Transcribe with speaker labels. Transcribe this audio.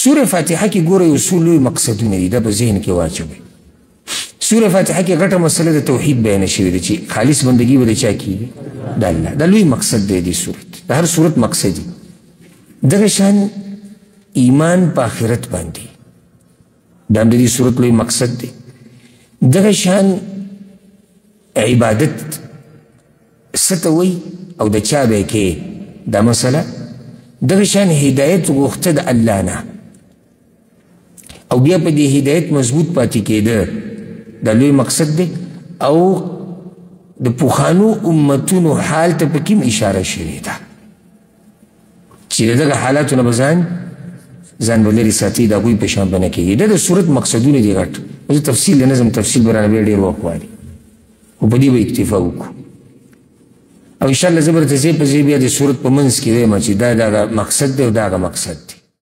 Speaker 1: سوره فاتحه کې ګوره اصول لوی مقصدونه دي دا په ذهن کې واچوئ. سوره فاتحه کې غټه مسله د توحید بیان شوې ده چې خالص بندګي به د چا کېږي؟ د الله. دا لوی مقصد دی دې صورت. د هر صورت مقصد دی. دغه شان ایمان په آخرت باندې دا هم د دې صورت لوی مقصد دی. دغه شان عبادت څه ته وایي او د چا به یې کې دا مسله. دغه شان هدایت غوښته د الله نه او بیا په دې هدایت مضبوط پاتې کېده دا لوی مقصد دی. او د پخوانو امتونو حال ته پکې هم اشاره شوې ده چې د دغه حالاتو نه به ځان به لرې ساتي د هغوی په شان به نه کېږي. دا د صورت مقصدونه دي غټ. زه تفصیل د نظم تفصیل به رانه بیا ډېر وخت غواړي خو په دې به اکتفا وکړو او انشاءالله زه به درته ځای په ځای بیا د صورت په منځ کې وایم چې دا دغه مقصد دی او دا هغه مقصد دی.